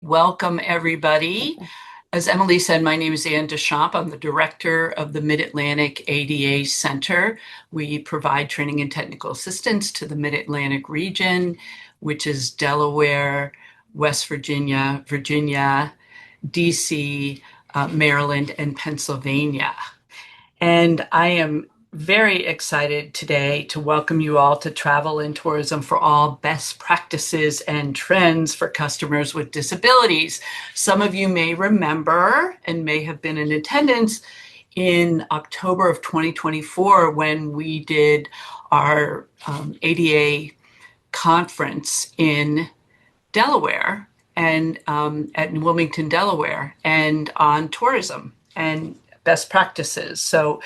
Welcome, everybody. As Emily said, my name is Anne Deschamps. I'm the director of the Mid-Atlantic ADA Center. We provide training and technical assistance to the Mid-Atlantic region, which is Delaware, West Virginia, DC, Maryland, and Pennsylvania. And I am very excited today to welcome you all to Travel and Tourism for All Best Practices and Trends for Customers with Disabilities. Some of you may remember and may have been in attendance in October of 2024 when we did our ADA conference in Delaware and at Wilmington, Delaware, and on tourism and best practices. So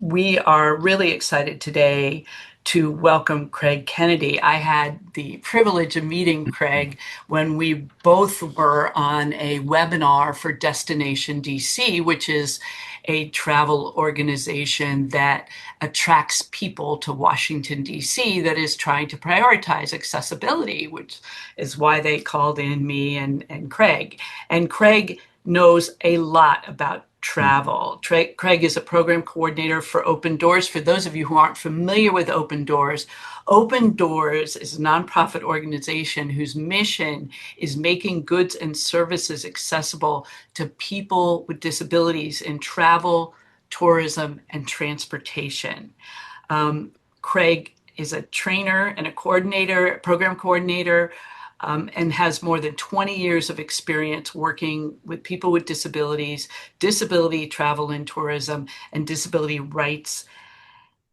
we are really excited today to welcome Craig Kennedy. I had the privilege of meeting Craig when we both were on a webinar for Destination DC, which is a travel organization that attracts people to Washington, D.C., that is trying to prioritize accessibility, which is why they called in me and Craig. And Craig knows a lot about travel. Craig is a program coordinator for Open Doors. For those of you who aren't familiar with Open Doors is a nonprofit organization whose mission is making goods and services accessible to people with disabilities in travel, tourism, and transportation. Craig is a trainer and a coordinator, program coordinator, and has more than 20 years of experience working with people with disabilities, disability travel and tourism, and disability rights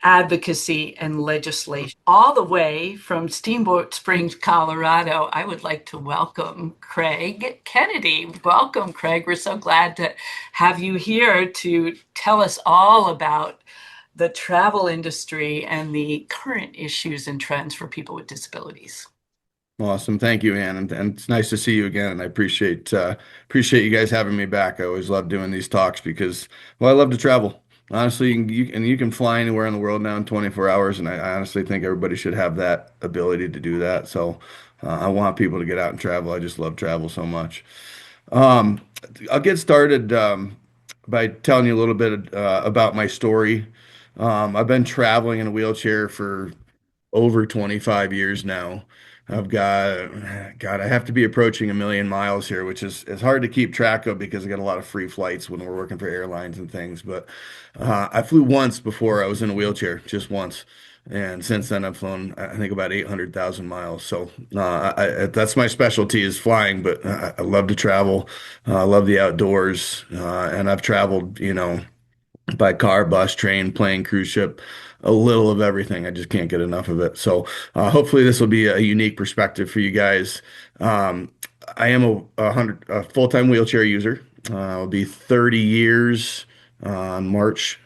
advocacy and legislation. All the way from Steamboat Springs, Colorado, I would like to welcome Craig Kennedy. Welcome, Craig. We're so glad to have you here to tell us all about the travel industry and the current issues and trends for people with disabilities. Awesome. Thank you, Ann. And it's nice to see you again. And I appreciate you guys having me back. I always love doing these talks because, well, I love to travel. Honestly, you can fly anywhere in the world now in 24 hours, and I honestly think everybody should have that ability to do that. So I want people to get out and travel. I just love travel so much. Um, I'll get started by telling you a little bit about my story. I've been traveling in a wheelchair for over 25 years now. God, I have to be approaching 1 million miles here, which is hard to keep track of because I got a lot of free flights when we're working for airlines and things. But I flew once before I was in a wheelchair, just once. And since then, I've flown, I think, about 800,000 miles. So that's my specialty is flying, but I love to travel. I love the outdoors. And I've traveled, by car, bus, train, plane, cruise ship, a little of everything. I just can't get enough of it. So hopefully this will be a unique perspective for you guys. Um, I am a full-time wheelchair user. I'll be 30 years on March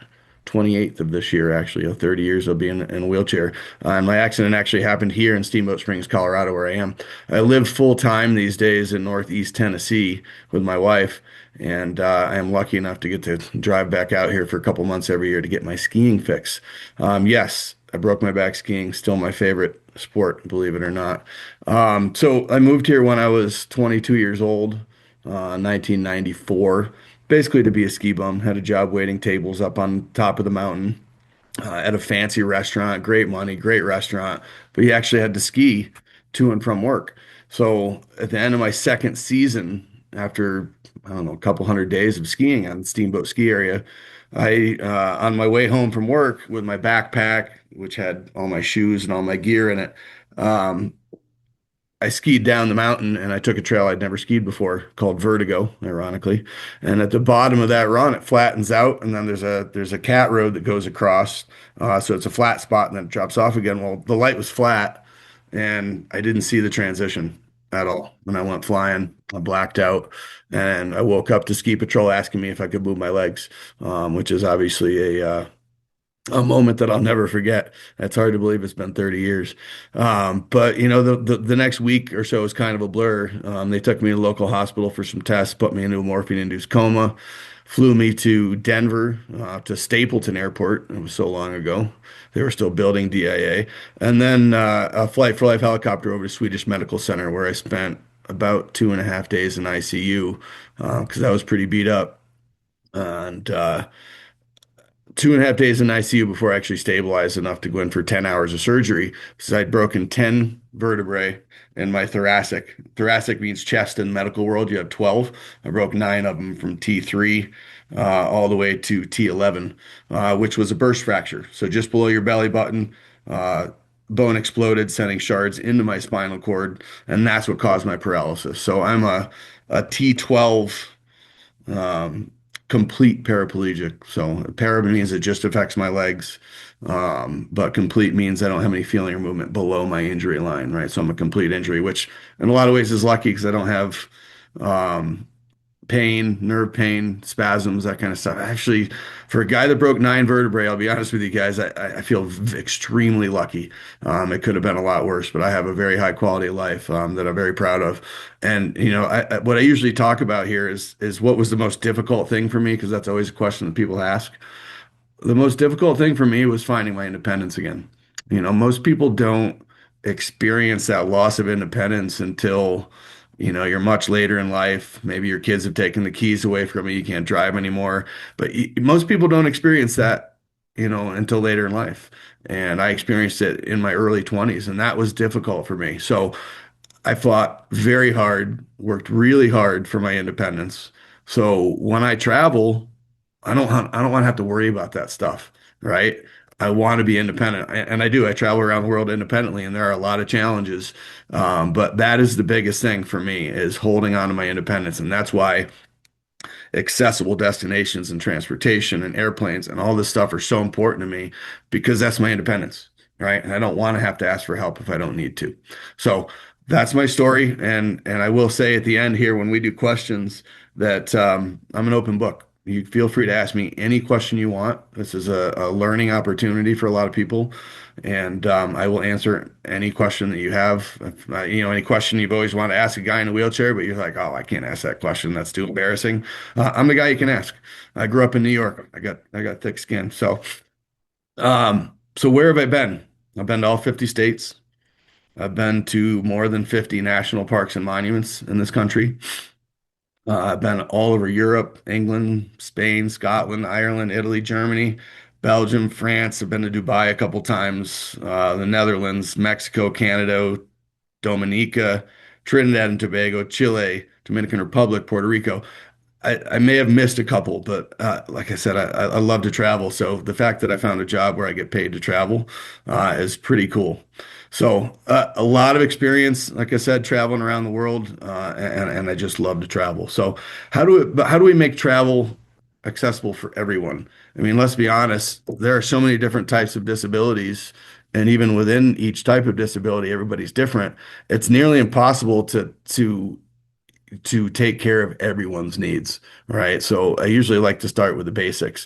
28th of this year, actually. 30 years I'll be in a wheelchair. And my accident actually happened here in Steamboat Springs, Colorado, where I am. I live full-time these days in Northeast Tennessee with my wife. And I am lucky enough to get to drive back out here for a couple months every year to get my skiing fix. Yes, I broke my back skiing, still my favorite sport, believe it or not. So I moved here when I was 22 years old, 1994, basically to be a ski bum. Had a job waiting tables up on top of the mountain at a fancy restaurant, great money, great restaurant, but you actually had to ski to and from work. So at the end of my second season, after I don't know, a couple hundred days of skiing on Steamboat Ski Area, I on my way home from work with my backpack, which had all my shoes and all my gear in it, um, I skied down the mountain and I took a trail I'd never skied before called Vertigo, ironically. And at the bottom of that run, it flattens out, and then there's a cat road that goes across. So it's a flat spot and then it drops off again. Well, the light was flat, and I didn't see the transition at all. When I went flying, I blacked out, and I woke up to ski patrol asking me if I could move my legs, which is obviously a moment that I'll never forget. It's hard to believe it's been 30 years. But the next week or so was kind of a blur. They took me to the local hospital for some tests, put me into a morphine-induced coma, flew me to Denver, to Stapleton Airport. It was so long ago. They were still building DIA. And then a Flight for Life helicopter over to Swedish Medical Center, where I spent about 2.5 days in ICU because I was pretty beat up. And 2.5 days in ICU before I actually stabilized enough to go in for 10 hours of surgery because I'd broken 10 vertebrae in my thoracic. Thoracic means chest in the medical world. You have 12. I broke nine of them from T3 all the way to T11, which was a burst fracture. So just below your belly button, uh, bone exploded, sending shards into my spinal cord, and that's what caused my paralysis. So I'm a T12 um, complete paraplegic. So para means it just affects my legs, but complete means I don't have any feeling or movement below my injury line, right? So I'm a complete injury, which in a lot of ways is lucky because I don't have um, pain, nerve pain, spasms, that kind of stuff. Actually, for a guy that broke nine vertebrae, I'll be honest with you guys, I feel extremely lucky. It could have been a lot worse, but I have a very high quality of life that I'm very proud of. And what I usually talk about here is what was the most difficult thing for me, because that's always a question that people ask. The most difficult thing for me was finding my independence again. Most people don't experience that loss of independence until, you're much later in life. Maybe your kids have taken the keys away from you. You can't drive anymore. But most people don't experience that, until later in life. And I experienced it in my early 20s, and that was difficult for me. So I fought very hard, worked really hard for my independence. So when I travel, I don't want to have to worry about that stuff, right? I want to be independent, and I do. I travel around the world independently, and there are a lot of challenges. But that is the biggest thing for me is holding on to my independence, and that's why accessible destinations and transportation and airplanes and all this stuff are so important to me because that's my independence, right? And I don't want to have to ask for help if I don't need to. So that's my story. And I will say at the end here when we do questions that I'm an open book. You feel free to ask me any question you want. This is a learning opportunity for a lot of people, and I will answer any question that you have. If, any question you've always wanted to ask a guy in a wheelchair, but you're like, oh, I can't ask that question. That's too embarrassing. I'm the guy you can ask. I grew up in New York. I got thick skin. So where have I been? I've been to all 50 states. I've been to more than 50 national parks and monuments in this country. I've been all over Europe, England, Spain, Scotland, Ireland, Italy, Germany, Belgium, France. I've been to Dubai a couple times, the Netherlands, Mexico, Canada, Dominica, Trinidad and Tobago, Chile, Dominican Republic, Puerto Rico. I may have missed a couple, but like I said, I love to travel. So the fact that I found a job where I get paid to travel is pretty cool. So a lot of experience, like I said, traveling around the world, and I just love to travel. So how do we make travel accessible for everyone? I mean, let's be honest, there are so many different types of disabilities, and even within each type of disability, everybody's different. It's nearly impossible to take care of everyone's needs, right? So I usually like to start with the basics.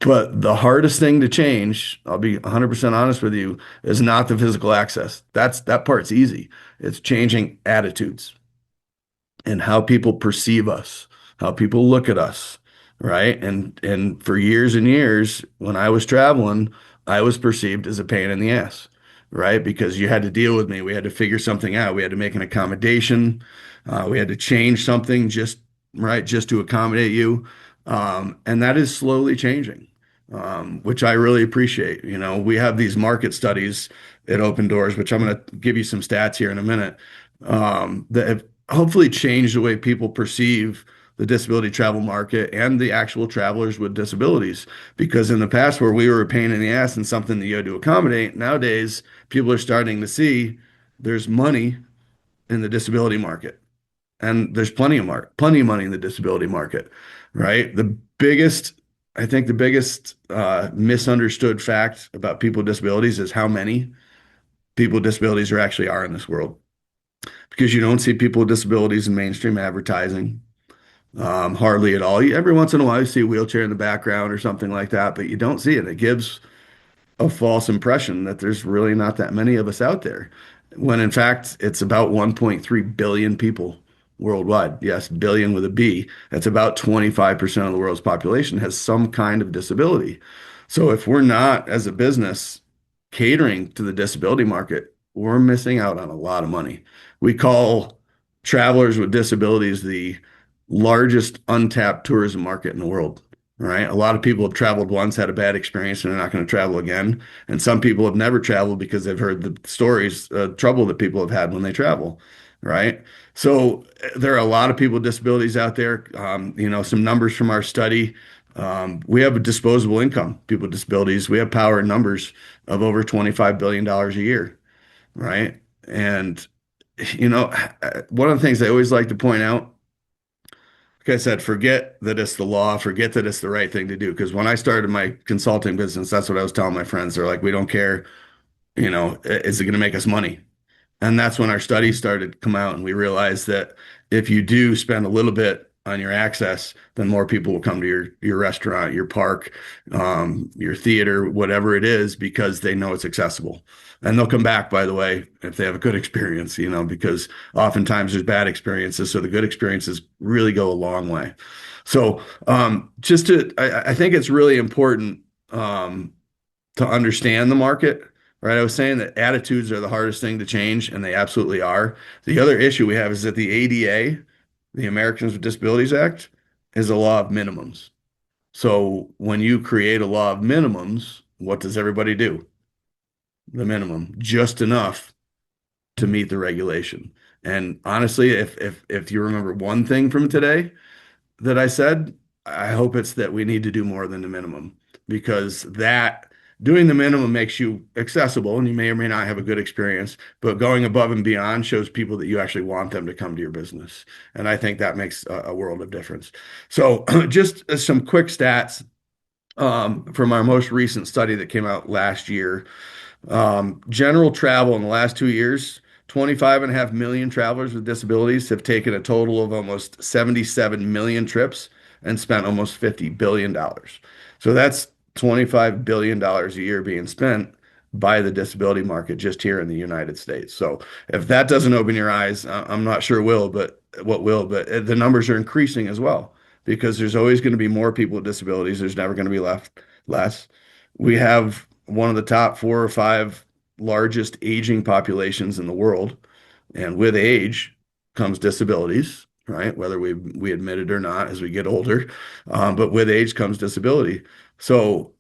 But the hardest thing to change, I'll be 100% honest with you, is not the physical access. That part's easy. It's changing attitudes and how people perceive us, how people look at us, right? And for years and years, when I was traveling, I was perceived as a pain in the ass, right? Because you had to deal with me. We had to figure something out. We had to make an accommodation. We had to change something just right, just to accommodate you. And that is slowly changing, which I really appreciate. We have these market studies at Open Doors, which I'm going to give you some stats here in a minute, that have hopefully change the way people perceive the disability travel market and the actual travelers with disabilities. Because in the past, where we were a pain in the ass and something that you had to accommodate, nowadays people are starting to see there's money in the disability market, and there's plenty of money in the disability market, right? I think the biggest misunderstood fact about people with disabilities is how many people with disabilities there actually are in this world because you don't see people with disabilities in mainstream advertising, hardly at all. Every once in a while, you see a wheelchair in the background or something like that, but you don't see it. It gives a false impression that there's really not that many of us out there, when in fact, it's about 1.3 billion people worldwide. Yes, billion with a B. That's about 25% of the world's population has some kind of disability. So if we're not, as a business, catering to the disability market, we're missing out on a lot of money. We call travelers with disabilities the largest untapped tourism market in the world, right? A lot of people have traveled once, had a bad experience, and they're not going to travel again. And some people have never traveled because they've heard the stories, trouble that people have had when they travel, right? So there are a lot of people with disabilities out there. Some numbers from our study. We have a disposable income, people with disabilities. We have power in numbers of over $25 billion a year, right? And you know, one of the things I always like to point out, like I said, forget that it's the law, forget that it's the right thing to do. Because when I started my consulting business, that's what I was telling my friends. They're like, we don't care, is it going to make us money? And that's when our studies started to come out, and we realized that if you do spend a little bit on your access, then more people will come to your restaurant, your park, your theater, whatever it is, because they know it's accessible. And they'll come back, by the way, if they have a good experience, because oftentimes there's bad experiences. So the good experiences really go a long way. So I think it's really important to understand the market, right? I was saying that attitudes are the hardest thing to change, and they absolutely are. The other issue we have is that the ADA, the Americans with Disabilities Act, is a law of minimums. So when you create a law of minimums, what does everybody do? The minimum, just enough to meet the regulation. And honestly, if you remember one thing from today, that I said, I hope it's that we need to do more than the minimum, because that doing the minimum makes you accessible and you may or may not have a good experience, but going above and beyond shows people that you actually want them to come to your business. And I think that makes a world of difference. So just some quick stats from our most recent study that came out last year. General travel in the last 2 years, 25.5 million travelers with disabilities have taken a total of almost 77 million trips and spent almost $50 billion. So that's $25 billion a year being spent by the disability market just here in the United States. So if that doesn't open your eyes, I'm not sure what will, but the numbers are increasing as well, because there's always going to be more people with disabilities. There's never going to be less. We have one of the top 4 or 5 largest aging populations in the world, and with age comes disabilities, right? Whether we admit it or not as we get older, but with age comes disability. So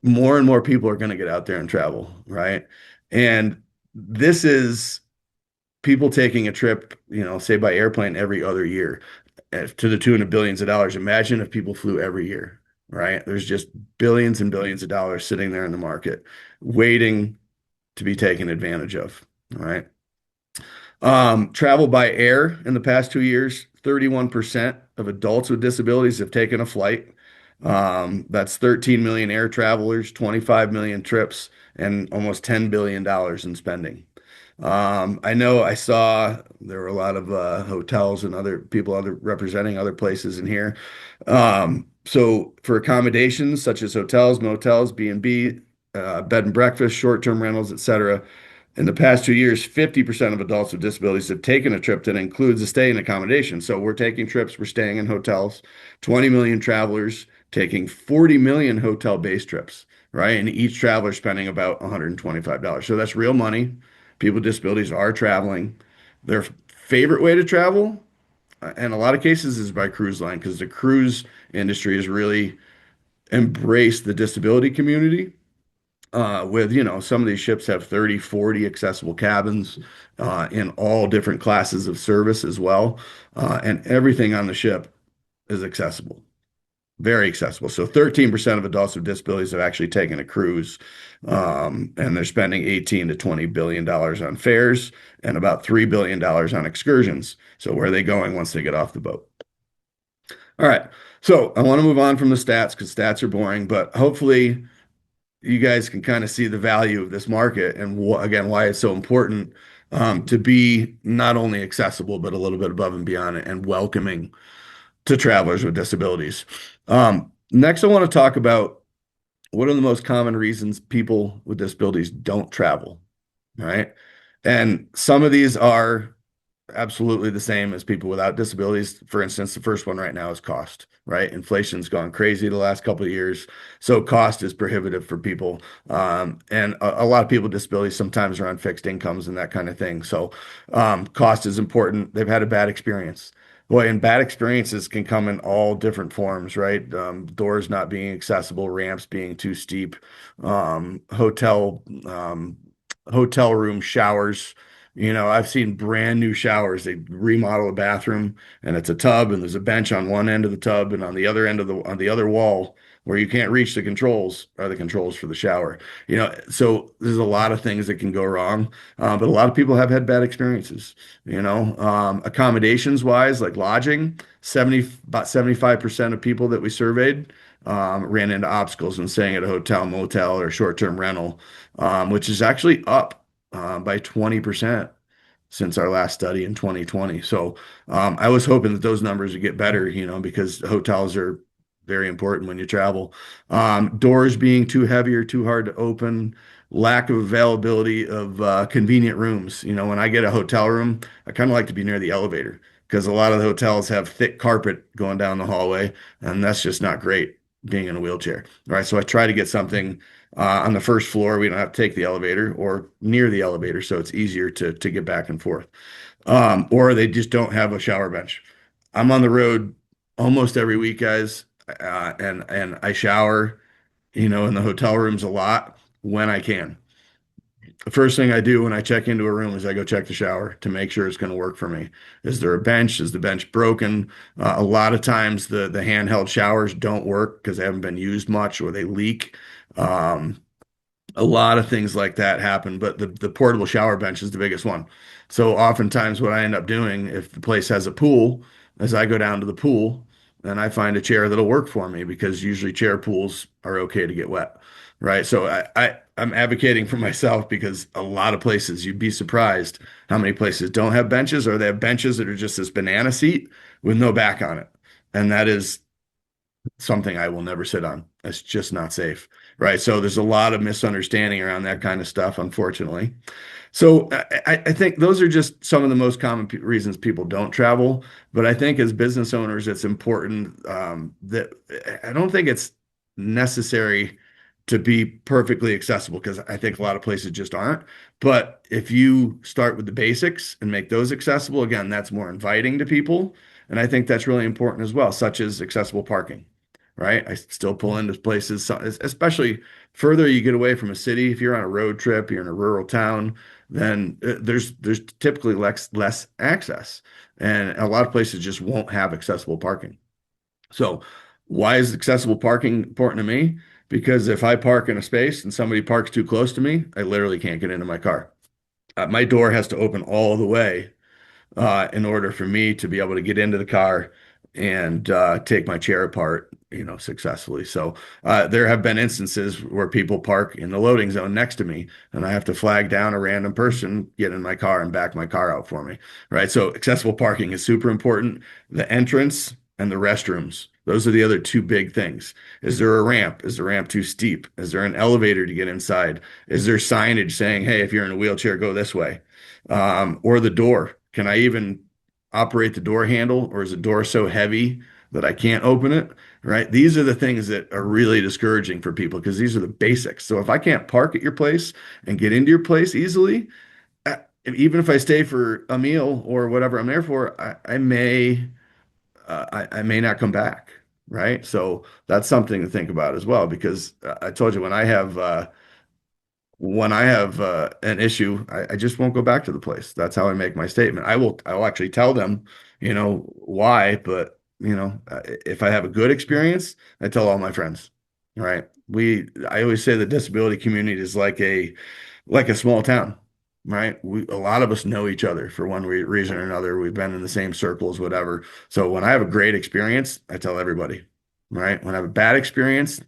more and more people are going to get out there and travel, right? And this is people taking a trip, say by airplane every other year, to the tune of billions of dollars. Imagine if people flew every year, right? There's just billions and billions of dollars sitting there in the market waiting to be taken advantage of. All right. Travel by air in the past 2 years, 31% of adults with disabilities have taken a flight. That's 13 million air travelers, 25 million trips, and almost $10 billion in spending. I know I saw there were a lot of hotels and other people representing other places in here. So for accommodations such as hotels, motels, B&B, bed and breakfast, short-term rentals, etc., in the past 2 years, 50% of adults with disabilities have taken a trip that includes a stay in accommodation. So we're taking trips, we're staying in hotels, 20 million travelers taking 40 million hotel-based trips, right? And each traveler spending about $125. So that's real money. People with disabilities are traveling. Their favorite way to travel, in a lot of cases, is by cruise line, because the cruise industry has really embraced the disability community. Some of these ships have 30, 40 accessible cabins in all different classes of service as well. And everything on the ship is accessible, very accessible. So 13% of adults with disabilities have actually taken a cruise, and they're spending 18 to 20 billion dollars on fares and about $3 billion on excursions. So where are they going once they get off the boat? All right. So I want to move on from the stats, because stats are boring, but hopefully you guys can kind of see the value of this market and again, why it's so important to be not only accessible, but a little bit above and beyond it, and welcoming to travelers with disabilities. Next, I want to talk about what are the most common reasons people with disabilities don't travel, right? And some of these are absolutely the same as people without disabilities. For instance, the first one right now is cost, right? Inflation's gone crazy the last couple of years, so cost is prohibitive for people. And a lot of people with disabilities sometimes are on fixed incomes and that kind of thing. So cost is important. They've had a bad experience. Boy, and bad experiences can come in all different forms, right? Doors not being accessible, ramps being too steep, um, hotel um, hotel room showers. I've seen brand new showers. They remodel a bathroom and it's a tub and there's a bench on one end of the tub and on the other end of on the other wall where you can't reach the controls are the controls for the shower. So there's a lot of things that can go wrong. But a lot of people have had bad experiences, accommodations wise, like lodging, about 75% of people that we surveyed ran into obstacles when staying at a hotel, motel, or short-term rental, which is actually up by 20% since our last study in 2020. So I was hoping that those numbers would get better, because hotels are very important when you travel. Doors being too heavy or too hard to open, lack of availability of convenient rooms. When I get a hotel room, I kind of like to be near the elevator because a lot of the hotels have thick carpet going down the hallway, and that's just not great being in a wheelchair. All right, so I try to get something on the first floor. We don't have to take the elevator or near the elevator, so it's easier to get back and forth. Or they just don't have a shower bench. I'm on the road almost every week, guys, and I shower, in the hotel rooms a lot when I can. The first thing I do when I check into a room is I go check the shower to make sure it's going to work for me. Is there a bench? Is the bench broken? A lot of times the handheld showers don't work because they haven't been used much or they leak. Um, a lot of things like that happen, but the portable shower bench is the biggest one. So oftentimes what I end up doing if the place has a pool is I go down to the pool and I find a chair that'll work for me because usually chair pools are okay to get wet. Right. So I'm advocating for myself because a lot of places you'd be surprised how many places don't have benches or they have benches that are just this banana seat with no back on it. And that is something I will never sit on. It's just not safe. Right. So there's a lot of misunderstanding around that kind of stuff, unfortunately. So I think those are just some of the most common reasons people don't travel. But I think as business owners, it's important that I don't think it's necessary to be perfectly accessible because I think a lot of places just aren't. But if you start with the basics and make those accessible, again, that's more inviting to people. And I think that's really important as well, such as accessible parking, right? I still pull into places, especially further you get away from a city. If you're on a road trip, you're in a rural town, then there's typically less access, and a lot of places just won't have accessible parking. So why is accessible parking important to me? Because if I park in a space and somebody parks too close to me, I literally can't get into my car. My door has to open all the way in order for me to be able to get into the car and take my chair apart, successfully. So there have been instances where people park in the loading zone next to me, and I have to flag down a random person, get in my car, and back my car out for me. Right. So accessible parking is super important. The entrance and the restrooms. Those are the other two big things. Is there a ramp? Is the ramp too steep? Is there an elevator to get inside? Is there signage saying, hey, if you're in a wheelchair, go this way? Or the door. Can I even operate the door handle, or is the door so heavy that I can't open it? Right? These are the things that are really discouraging for people because these are the basics. So if I can't park at your place and get into your place easily, even if I stay for a meal or whatever I'm there for, I may not come back. Right? So that's something to think about as well because I told you when I have an issue, I just won't go back to the place. That's how I make my statement. I will actually tell them, why, but if I have a good experience, I tell all my friends, right? I always say the disability community is like a small town, right? A lot of us know each other for one reason or another. We've been in the same circles, whatever. So when I have a great experience, I tell everybody, right? When I have a bad experience,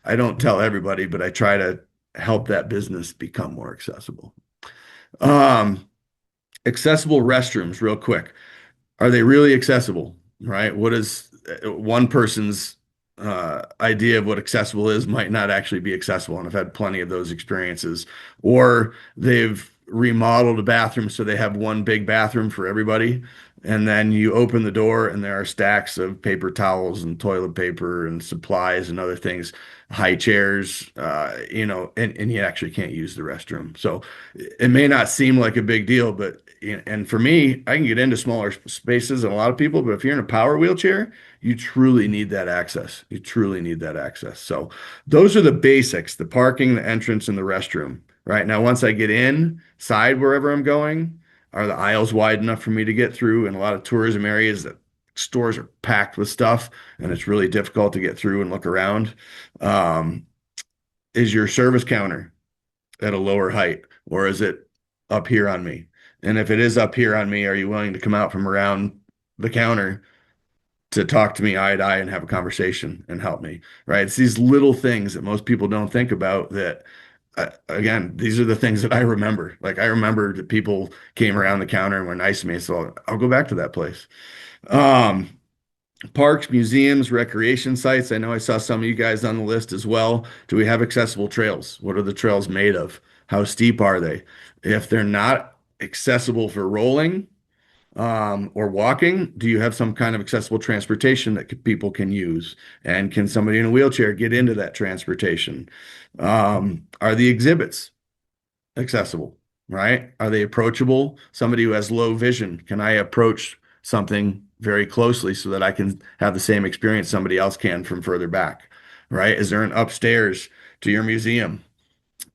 I don't tell everybody, but I try to help that business become more accessible. Um, Accessible restrooms, real quick. Are they really accessible? Right? What is one person's idea of what accessible is might not actually be accessible. And I've had plenty of those experiences. Or they've remodeled a bathroom so they have one big bathroom for everybody. And then you open the door and there are stacks of paper towels and toilet paper and supplies and other things, high chairs, and you actually can't use the restroom. So it may not seem like a big deal, but and for me, I can get into smaller spaces than a lot of people, but if you're in a power wheelchair, you truly need that access. You truly need that access. So those are the basics, the parking, the entrance, and the restroom. Right now, once I get inside wherever I'm going, are the aisles wide enough for me to get through? In a lot of tourism areas, that stores are packed with stuff, and it's really difficult to get through and look around. Um, is your service counter at a lower height, or is it up here on me? And if it is up here on me, are you willing to come out from around the counter to talk to me eye to eye and have a conversation and help me? Right? It's these little things that most people don't think about that again, these are the things that I remember. Like I remember that people came around the counter and were nice to me, so I'll go back to that place. Um, Parks, museums, recreation sites. I know I saw some of you guys on the list as well. Do we have accessible trails? What are the trails made of? How steep are they? If they're not accessible for rolling, or walking, do you have some kind of accessible transportation that people can use? And can somebody in a wheelchair get into that transportation? Are the exhibits accessible, right? Are they approachable? Somebody who has low vision, can I approach something very closely so that I can have the same experience somebody else can from further back, right? Is there an upstairs to your museum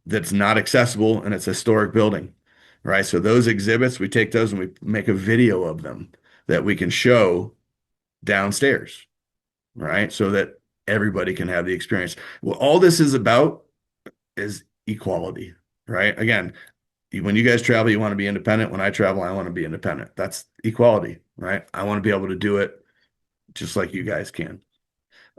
that's not accessible and it's a historic building, right? So those exhibits, we take those and we make a video of them that we can show downstairs, right? So that everybody can have the experience. Well, all this is about is equality, right? Again, when you guys travel, you want to be independent. When I travel, I want to be independent. That's equality, right? I want to be able to do it just like you guys can.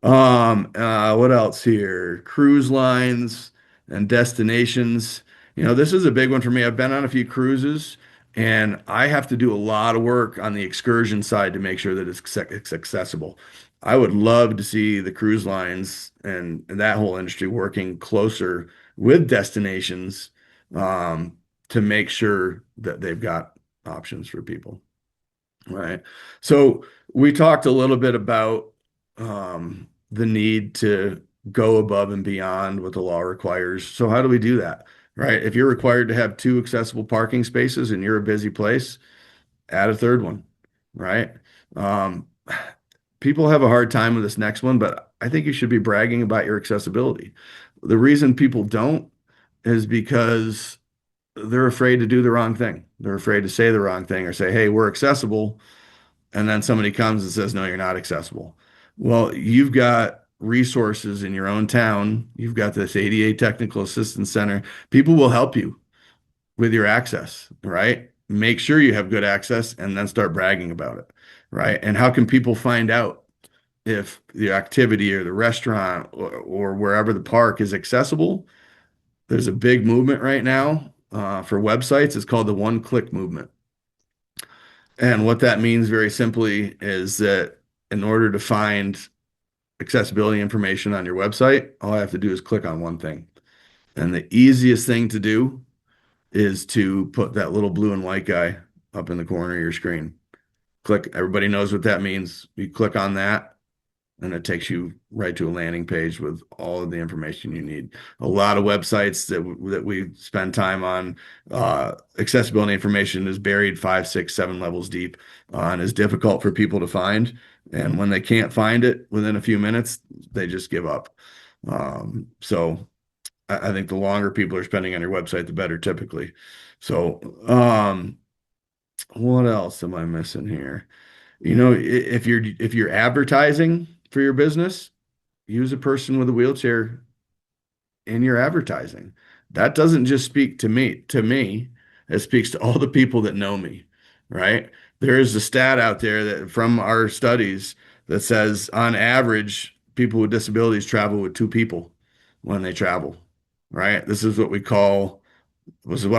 What else here? Cruise lines and destinations. This is a big one for me. I've been on a few cruises and I have to do a lot of work on the excursion side to make sure that it's accessible. I would love to see the cruise lines and that whole industry working closer with destinations, to make sure that they've got options for people. Right. So we talked a little bit about the need to go above and beyond what the law requires. So how do we do that? Right. If you're required to have two accessible parking spaces and you're a busy place, add a third one. Right. Um, People have a hard time with this next one, but I think you should be bragging about your accessibility. The reason people don't is because they're afraid to do the wrong thing. They're afraid to say the wrong thing or say, hey, we're accessible, and then somebody comes and says, no, you're not accessible. Well, you've got resources in your own town. You've got this ADA Technical Assistance Center. People will help you with your access, right? Make sure you have good access and then start bragging about it, right? And how can people find out if the activity or the restaurant or wherever the park is accessible? There's a big movement right now for websites. It's called the one-click movement. And what that means very simply is that in order to find accessibility information on your website, all I have to do is click on one thing. And the easiest thing to do is to put that little blue and white guy up in the corner of your screen. Click, everybody knows what that means. You click on that, and it takes you right to a landing page with all of the information you need. A lot of websites that we spend time on, accessibility information is buried 5, 6, 7 levels deep, and is difficult for people to find. And when they can't find it within a few minutes, they just give up. So I think the longer people are spending on your website, the better typically. So, what else am I missing here? If you're advertising for your business, use a person with a wheelchair in your advertising. That doesn't just speak to me, it speaks to all the people that know me, right? There is a stat out there that from our studies that says on average, people with disabilities travel with two people when they travel, right? This is what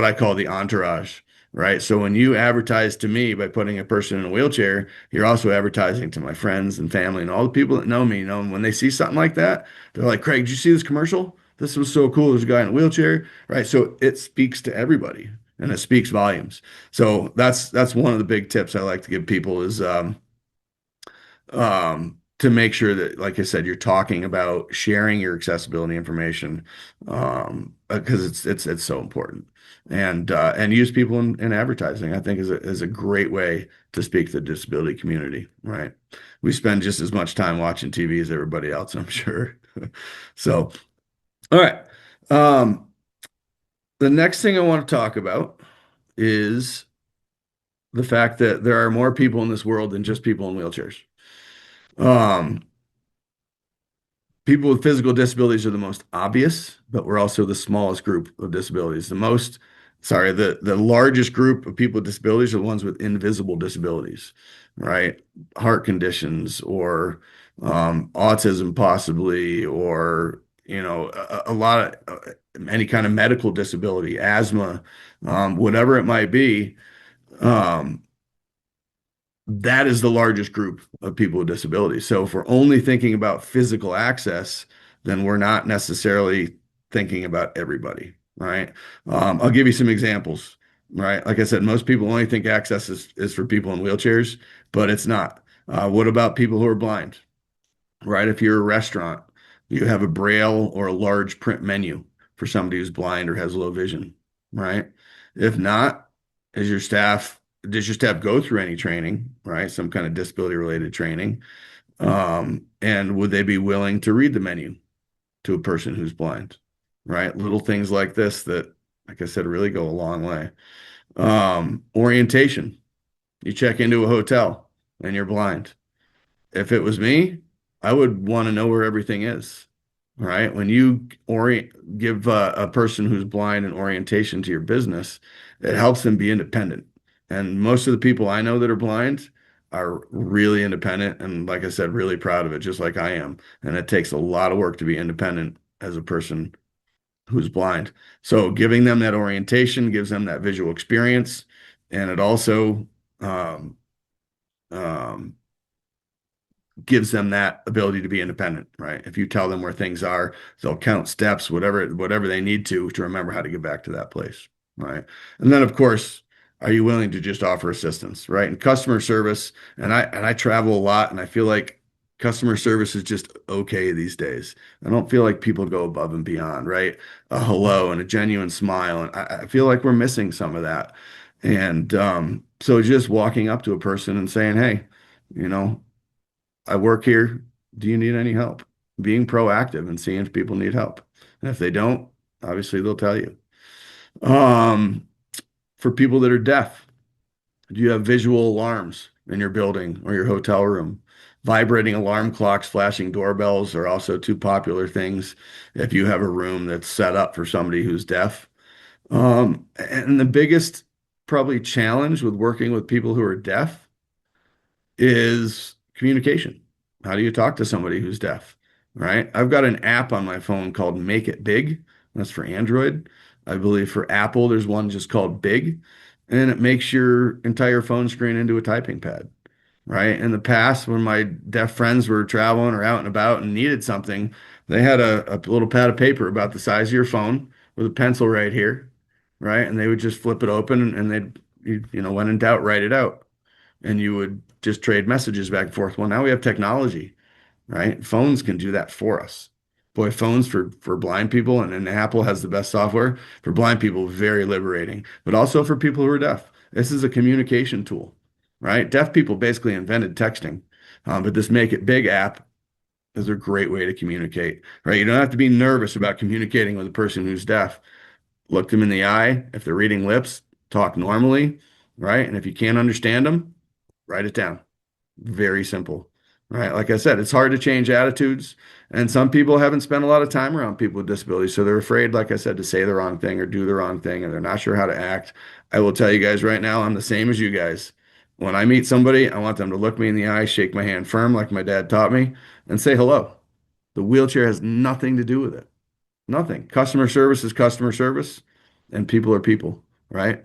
I call the entourage, right? So when you advertise to me by putting a person in a wheelchair, you're also advertising to my friends and family and all the people that know me. When they see something like that, they're like, Craig, did you see this commercial? This was so cool. There's a guy in a wheelchair, right? So it speaks to everybody, and it speaks volumes. So that's one of the big tips I like to give people is to make sure that, like I said, you're talking about sharing your accessibility information, because it's so important. And use people in advertising, I think, is a great way to speak to the disability community, right? We spend just as much time watching TV as everybody else, I'm sure. So, all right. Um, the next thing I want to talk about is the fact that there are more people in this world than just people in wheelchairs. Um, People with physical disabilities are the most obvious, but we're also the smallest group of disabilities. The largest group of people with disabilities are the ones with invisible disabilities, right? Heart conditions or autism, possibly, or a lot of any kind of medical disability, asthma, whatever it might be. Um, that is the largest group of people with disabilities. So if we're only thinking about physical access, then we're not necessarily thinking about everybody, right? I'll give you some examples, right? Like I said, most people only think access is for people in wheelchairs, but it's not. What about people who are blind? Right? If you're a restaurant, you have a braille or a large print menu for somebody who's blind or has low vision, right? If not, does your staff go through any training, right? Some kind of disability related training? And would they be willing to read the menu to a person who's blind, right? Little things like this that, like I said, really go a long way. Orientation. You check into a hotel and you're blind. If it was me, I would want to know where everything is, right? When you give a person who's blind an orientation to your business, it helps them be independent. And most of the people I know that are blind are really independent and, like I said, really proud of it, just like I am. And it takes a lot of work to be independent as a person who's blind. So giving them that orientation gives them that visual experience, and it also um, um, gives them that ability to be independent, right? If you tell them where things are, they'll count steps, whatever they need to remember how to get back to that place, right? And then, of course, are you willing to just offer assistance, right? And customer service, and I travel a lot, and I feel like customer service is just okay these days. I don't feel like people go above and beyond, right? A hello and a genuine smile, and I feel like we're missing some of that. And so just walking up to a person and saying, "Hey, you know, I work here. Do you need any help?" Being proactive and seeing if people need help. And if they don't, obviously they'll tell you. Um, for people that are deaf, do you have visual alarms in your building or your hotel room? Vibrating alarm clocks, flashing doorbells are also two popular things if you have a room that's set up for somebody who's deaf. And the biggest probably challenge with working with people who are deaf is communication. How do you talk to somebody who's deaf, right? I've got an app on my phone called Make It Big. That's for Android. I believe for Apple, there's one just called Big, and it makes your entire phone screen into a typing pad, right? In the past, when my deaf friends were traveling or out and about and needed something, they had a little pad of paper about the size of your phone with a pencil right here, right? And they would just flip it open and when in doubt, write it out, and you would just trade messages back and forth. Well, now we have technology, right? Phones can do that for us. Boy, phones for blind people, and Apple has the best software for blind people, very liberating, but also for people who are deaf. This is a communication tool, right? Deaf people basically invented texting, but this Make It Big app is a great way to communicate, right? You don't have to be nervous about communicating with a person who's deaf. Look them in the eye. If they're reading lips, talk normally, right? And if you can't understand them, write it down. Very simple, right? Like I said, it's hard to change attitudes, and some people haven't spent a lot of time around people with disabilities, so they're afraid, like I said, to say the wrong thing or do the wrong thing, and they're not sure how to act. I will tell you guys right now, I'm the same as you guys. When I meet somebody, I want them to look me in the eye, shake my hand firm, like my dad taught me, and say hello. The wheelchair has nothing to do with it. Nothing. Customer service is customer service, and people are people, right?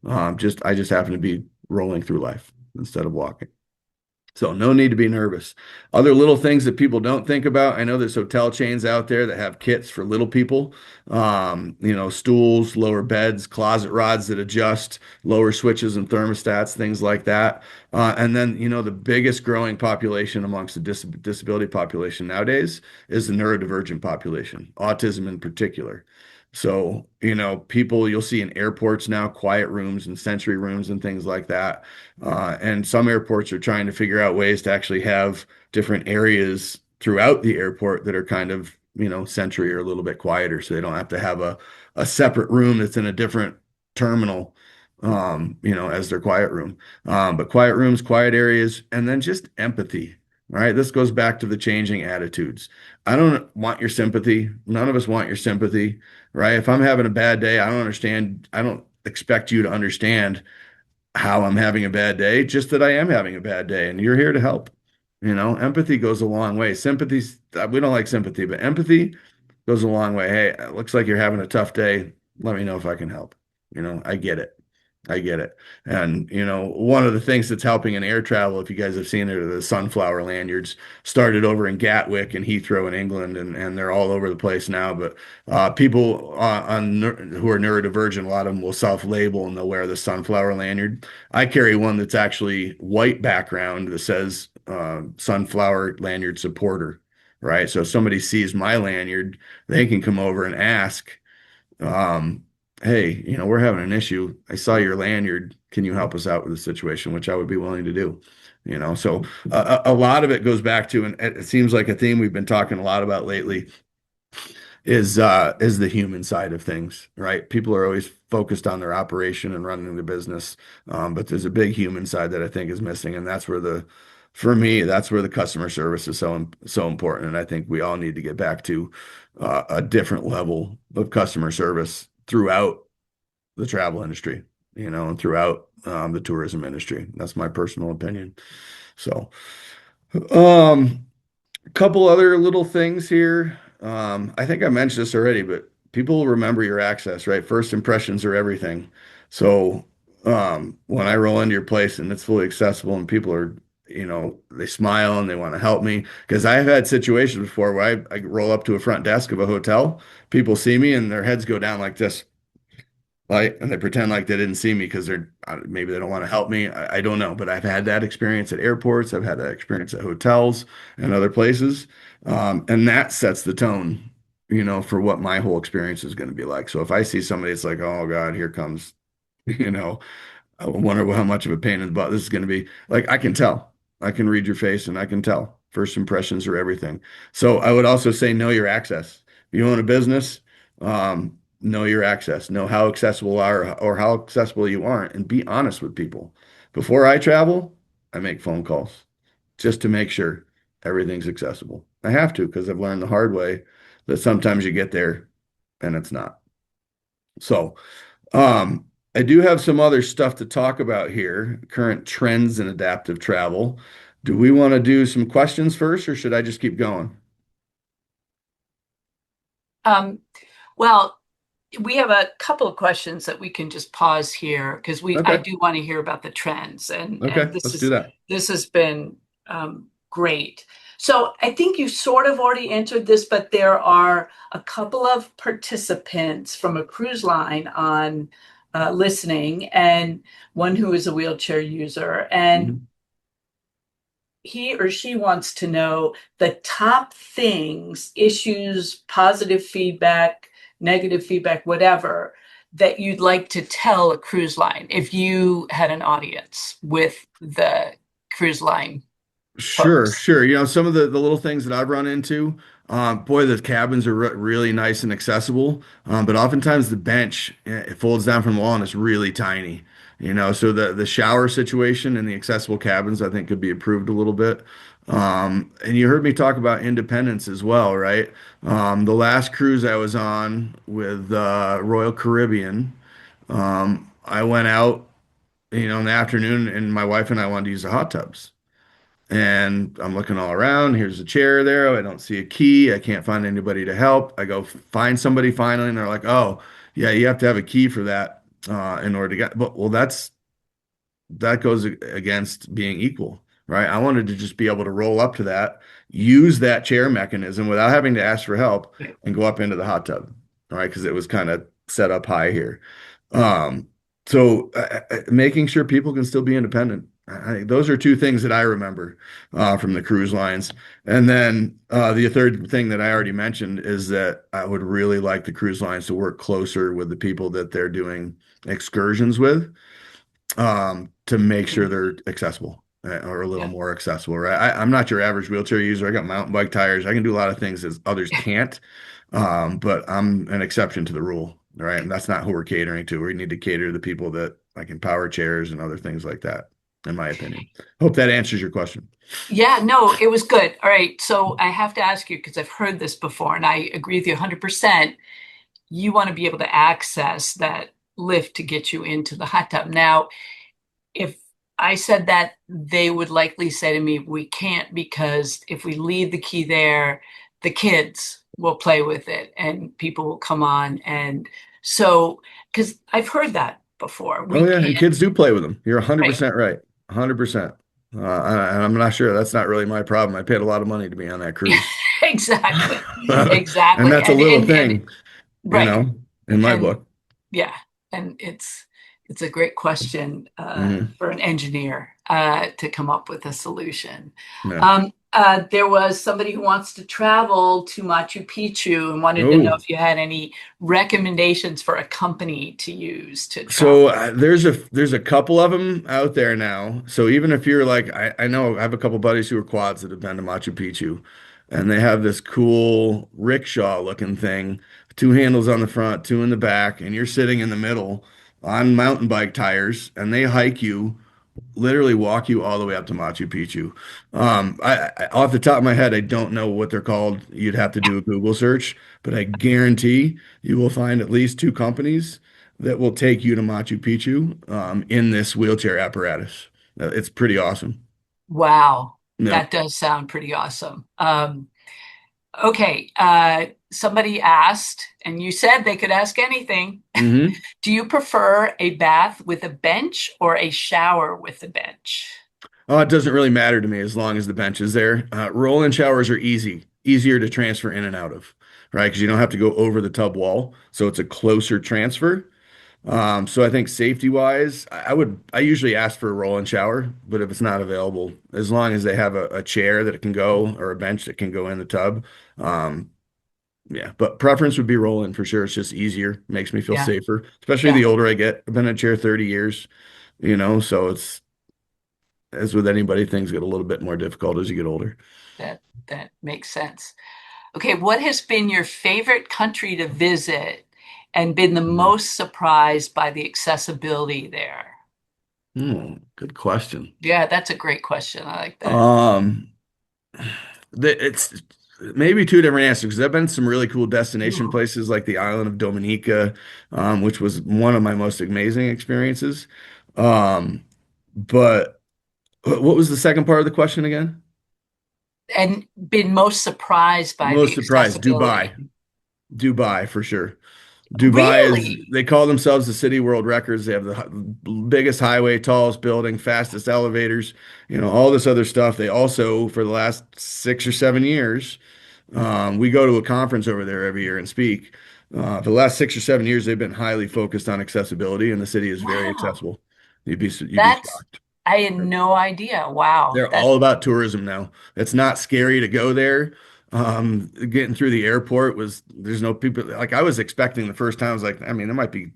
I just happen to be rolling through life instead of walking. So no need to be nervous. Other little things that people don't think about. I know there's hotel chains out there that have kits for little people. Stools, lower beds, closet rods that adjust, lower switches and thermostats, things like that. And then, the biggest growing population amongst the disability population nowadays is the neurodivergent population, autism in particular. So, people you'll see in airports now, quiet rooms and sensory rooms and things like that. And some airports are trying to figure out ways to actually have different areas throughout the airport that are kind of, sensory or a little bit quieter, so they don't have to have a separate room that's in a different terminal, as their quiet room. But quiet rooms, quiet areas, and then just empathy. Right. This goes back to the changing attitudes. I don't want your sympathy. None of us want your sympathy, right? If I'm having a bad day, I don't understand. I don't expect you to understand how I'm having a bad day, just that I am having a bad day, and you're here to help. Empathy goes a long way. Sympathy, we don't like sympathy, but empathy goes a long way. Hey, it looks like you're having a tough day. Let me know if I can help. I get it. I get it. And, one of the things that's helping in air travel, if you guys have seen it, are the sunflower lanyards. Started over in Gatwick and Heathrow in England, and they're all over the place now. But people who are neurodivergent, a lot of them will self-label and they'll wear the sunflower lanyard. I carry one that's actually white background that says sunflower lanyard supporter, right? So if somebody sees my lanyard, they can come over and ask, um, hey, we're having an issue. I saw your lanyard. Can you help us out with the situation? Which I would be willing to do. So a lot of it goes back to, and it seems like a theme we've been talking a lot about lately, is the human side of things, right? People are always focused on their operation and running the business, but there's a big human side that I think is missing, and for me, that's where the customer service is so important, and I think we all need to get back to a different level of customer service throughout the travel industry, and throughout the tourism industry. That's my personal opinion. So, um, a couple other little things here. I think I mentioned this already, but people remember your access, right? First impressions are everything. So, when I roll into your place and it's fully accessible and people are, they smile and they want to help me, because I've had situations before where I roll up to a front desk of a hotel, people see me and their heads go down like this. Like, and they pretend like they didn't see me because maybe they don't want to help me. I don't know, but I've had that experience at airports. I've had that experience at hotels and other places, and that sets the tone, for what my whole experience is going to be like. So if I see somebody, it's like, oh God, here comes, you know, I wonder how much of a pain in the butt this is going to be. Like, I can tell. I can read your face and I can tell. First impressions are everything. So I would also say know your access. If you own a business, know your access. Know how accessible are or how accessible you aren't, and be honest with people. Before I travel, I make phone calls just to make sure everything's accessible. I have to because I've learned the hard way that sometimes you get there and it's not. So, I do have some other stuff to talk about here, current trends in adaptive travel. Do we want to do some questions first, or should I just keep going? Um, well, we have a couple of questions that we can just pause here because I Okay. do want to hear about the trends, and Okay. Let's do that. this has been great. So I think you sort of already answered this, but there are a couple of participants from a cruise line on listening, and one who is a wheelchair user, and Mhm. he or she wants to know the top things, issues, positive feedback, negative feedback, whatever, that you'd like to tell a cruise line if you had an audience with the cruise line Sure, folks. sure. Some of the little things that I've run into, boy, the cabins are really nice and accessible. But oftentimes the bench, it folds down from the wall and it's really tiny. So the shower situation in the accessible cabins, I think, could be improved a little bit. And you heard me talk about independence as well, right? The last cruise I was on with Royal Caribbean, I went out, in the afternoon, and my wife and I wanted to use the hot tubs. And I'm looking all around. Here's a chair there. I don't see a key. I can't find anybody to help. I go find somebody finally, and they're like, "Oh, yeah, you have to have a key for that in order to get." But well, that goes against being equal, right? I wanted to just be able to roll up to that, use that chair mechanism without having to ask for help and go up into the hot tub, right? Because it was kind of set up high here. Um, so making sure people can still be independent. Those are two things that I remember from the cruise lines. And then the third thing that I already mentioned is that I would really like the cruise lines to work closer with the people that they're doing excursions with, to make sure they're accessible, or a little Yeah. more accessible, right? I'm not your average wheelchair user. I got mountain bike tires. I can do a lot of things that others can't, but I'm an exception to the rule, right? And that's not who we're catering to. We need to cater to the people that like in power chairs and other things like that, in my opinion. Hope that answers your question. Yeah, no, it was good. All right. So I have to ask you because I've heard this before and I agree with you 100%. You want to be able to access that lift to get you into the hot tub. Now, if I said that, they would likely say to me, we can't because if we leave the key there, the kids will play with it and people will come on. And so, because I've heard that before, Oh we yeah, and can't, kids do play with them. You're right? 100% right. 100%. And I'm not sure that's not really my problem. I paid a lot of money to be on that cruise. Exactly. And Exactly. that's a little And thing, right. in my And book. yeah, and it's a great question Hmm. for an engineer to come up with a solution. Yeah. There was somebody who wants to travel to Machu Picchu and wanted to know Oh, if you had any recommendations for a company to use to so travel. there's a couple of them out there now. So even if you're like, I know I have a couple buddies who are quads that have been to Machu Picchu, and they have this cool rickshaw looking thing, two handles on the front, two in the back, and you're sitting in the middle on mountain bike tires, and they hike you, literally walk you all the way up to Machu Picchu. Off the top of my head, I don't know what they're called. You'd have to do a Google search, but I guarantee you will find at least two companies that will take you to Machu Picchu, in this wheelchair apparatus. It's pretty awesome. Wow, Yeah. that does sound pretty awesome. Okay, somebody asked, and you said they could ask anything. Hmm. Do you prefer a bath with a bench or a shower with a bench? Oh, it doesn't really matter to me as long as the bench is there. Roll-in showers are easier to transfer in and out of, right? Because you don't have to go over the tub wall, so it's a closer transfer. So I think safety wise, I usually ask for a roll-in shower, but if it's not available, as long as they have a chair that it can go or a bench that can go in the tub, um, yeah. But preference would be roll-in for sure. It's just easier, makes me feel Yeah, safer, especially yeah, the older I get. I've been in a chair 30 years, so it's as with anybody, things get a little bit more difficult as you get older. that that makes sense. Okay, what has been your favorite country to visit and been the Mhm. most surprised by the accessibility there? Good question. Yeah, that's a great question. I like that. Um, it's maybe two different answers because there've been some really cool destination Ooh. places like the island of Dominica, which was one of my most amazing experiences. Um, but what was the second part of the question again? And been most surprised by the Most surprised, accessibility. Dubai for sure. Dubai is, Really? they call themselves the City World Records. They have the biggest highway, tallest building, fastest elevators, all this other stuff. They also, for the last 6 or 7 years, we go to a conference over there every year and speak. For the last 6 or 7 years, they've been highly focused on accessibility, and the city is very Wow. accessible. You'd be That's, shocked. I had no idea. Wow. They're That, all about tourism now. It's not scary to go there. Getting through the airport there's no people. Like I was expecting the first time, I was like, I mean, there might be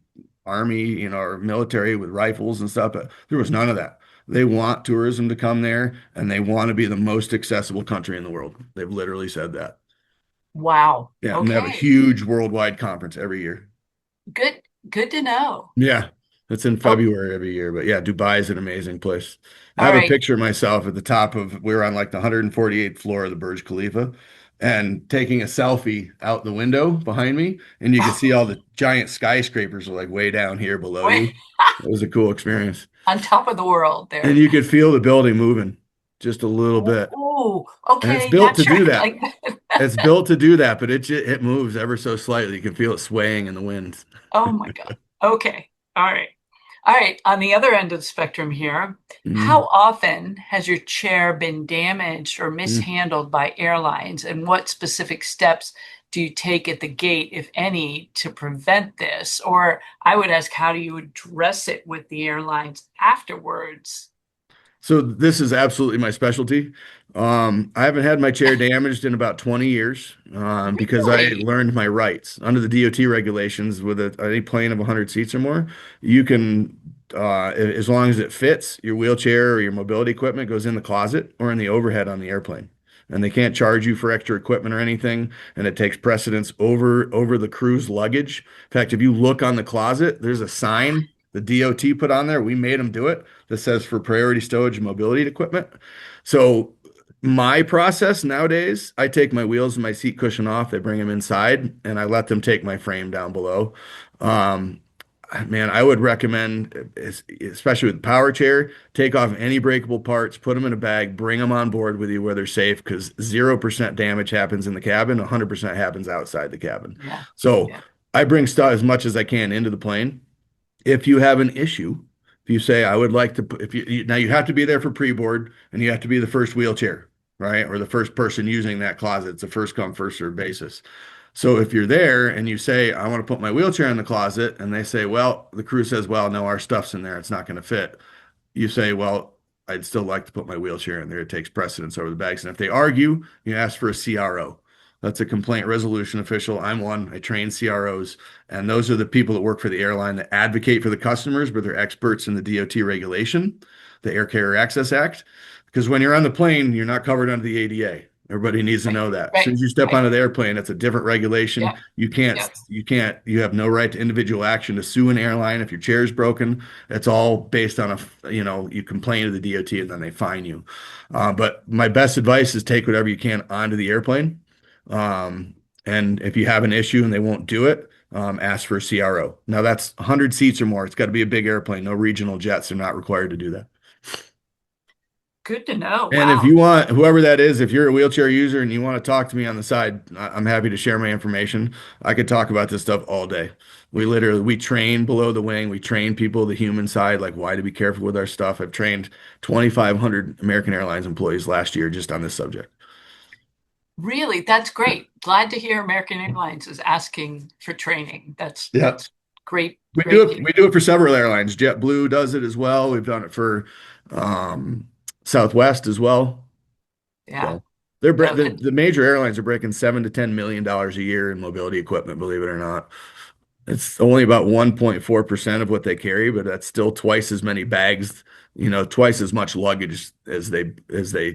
army, or military with rifles and stuff, but there was none of that. They want tourism to come there and they want to be the most accessible country in the world. They've literally said that. wow. Yeah, and they have a Okay. huge worldwide conference every year. Good, good to know. Yeah, it's in Oh, February every year. But yeah, Dubai is an amazing place. I all have a right. picture of myself at the top of, we were on like the 148th floor of the Burj Khalifa and taking a selfie out the window behind me. And you could see all the giant skyscrapers are like way down here below Wait, you. It was a cool experience. on top of the world And there. you could feel the building moving just a little bit. Oh, And it's okay. built Not to sure do I that. like that. It's built to do that, but it moves ever so slightly. You can feel it swaying in the wind. Oh my God. Okay. All right. All right, on the other end of the spectrum here, how Mhm. often has your chair been damaged or Mm. mishandled by airlines, and what specific steps do you take at the gate, if any, to prevent this? Or I would ask, how do you address it with the airlines afterwards? So this is absolutely my specialty. I haven't had my chair damaged in about 20 years because I Really? learned my rights under the DOT regulations. With any plane of 100 seats or more, you can, as long as it fits, your wheelchair or your mobility equipment goes in the closet or in the overhead on the airplane, and they can't charge you for extra equipment or anything. And it takes precedence over the crew's luggage. In fact, if you look on the closet, there's a sign the DOT put on there. We made them do it that says for priority stowage and mobility equipment. So my process nowadays, I take my wheels and my seat cushion off, they bring them inside, and I let them take my frame down below. Um, Man, I would recommend, especially with the power chair, take off any breakable parts, put them in a bag, bring them on board with you where they're safe because 0% damage happens in the cabin, 100% happens outside the cabin. Yeah, So yeah, I bring stuff as much as I can into the plane. If you have an issue, if you say, I would like to, if now you have to be there for pre-board and you have to be the first wheelchair, right? Or the first person using that closet. It's a first come, first served basis. So if you're there and you say, I want to put my wheelchair in the closet, and they say, well, the crew says, well, no, our stuff's in there. It's not going to fit. You say, well, I'd still like to put my wheelchair in there. It takes precedence over the bags. And if they argue, you ask for a CRO. That's a complaint resolution official. I'm one. I train CROs, and those are the people that work for the airline that advocate for the customers, but they're experts in the DOT regulation, the Air Carrier Access Act. Because when you're on the plane, you're not covered under the ADA. Everybody needs to right, know that. As right, soon as you step right. onto the airplane, it's a different regulation. Yeah, yes. You have no right to individual action to sue an airline if your chair is broken. It's all based on you complain to the DOT and then they fine you. But my best advice is take whatever you can onto the airplane. Um, and if you have an issue and they won't do it, ask for a CRO. Now that's 100 seats or more. It's got to be a big airplane. No regional jets are not required to do that. Good to know. And if Wow. you want, whoever that is, if you're a wheelchair user and you want to talk to me on the side, I'm happy to share my information. I could talk about this stuff all day. We train below the wing. We train people the human side, like why to be careful with our stuff. I've trained 2,500 American Airlines employees last year just on this subject. Really, that's great. Glad to hear American Airlines is asking for training. That's Yeah. that's great, We do great it. news. We do it for several airlines. JetBlue does it as well. We've done it for um, Southwest as well. Yeah. So they're No, the major airlines are breaking $7 to $10 million a year in mobility equipment, believe it or not. It's only about 1.4% of what they carry, but that's still twice as many bags, twice as much luggage as they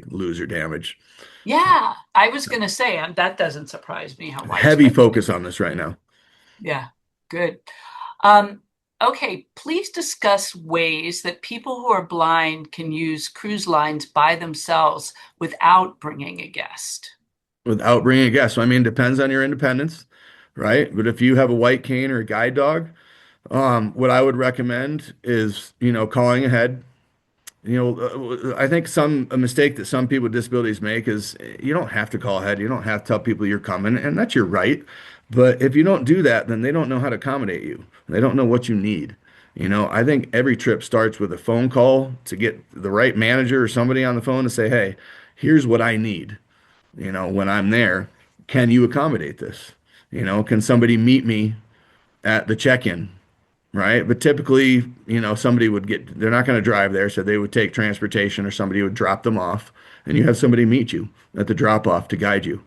lose or damage. yeah, I was going to say, that doesn't surprise me how Heavy widespread it focus is. on this right now. Yeah, good. Um, okay, please discuss ways that people who are blind can use cruise lines by themselves without bringing a guest. Without bringing a guest. So, I mean, it depends on your independence, right? But if you have a white cane or a guide dog, what I would recommend is, calling ahead. I think a mistake that some people with disabilities make is you don't have to call ahead. You don't have to tell people you're coming, and that's your right. But if you don't do that, then they don't know how to accommodate you. They don't know what you need. I think every trip starts with a phone call to get the right manager or somebody on the phone to say, "Hey, here's what I need." When I'm there, can you accommodate this? Can somebody meet me at the check-in? Right? But typically, somebody they're not going to drive there, so they would take transportation or somebody would drop them off, and you have somebody meet you at the drop off to guide you,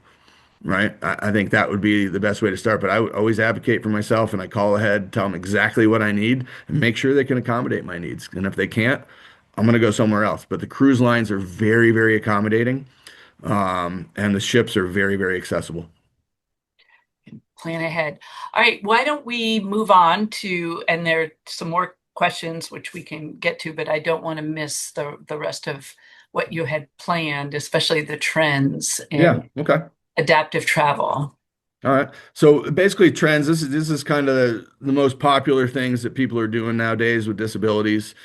right? I think that would be the best way to start. But I would always advocate for myself and I call ahead, tell them exactly what I need, and make sure they can accommodate my needs. And if they can't, I'm going to go somewhere else. But the cruise lines are very, very accommodating, and the ships are very, very accessible. Plan ahead. All right, why don't we move on to, and there are some more questions which we can get to, but I don't want to miss the rest of what you had planned, especially the trends Yeah. in Okay. adaptive travel. All right. So basically, trends. This is kind of the most popular things that people are doing nowadays with disabilities.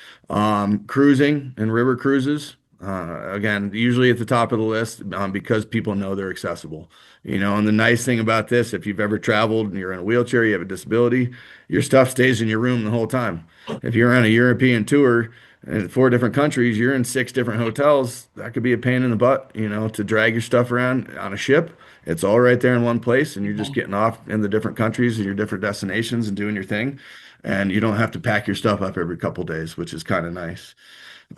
Cruising and river cruises. Again, usually at the top of the list because people know they're accessible. And the nice thing about this, if you've ever traveled and you're in a wheelchair, you have a disability, your stuff stays in your room the whole time. If you're on a European tour in 4 different countries, you're in 6 different hotels. That could be a pain in the butt, to drag your stuff around on a ship. It's all right there in one place, and you're just Mhm. getting off in the different countries and your different destinations and doing your thing. And you don't have to pack your stuff up every couple days, which is kind of nice.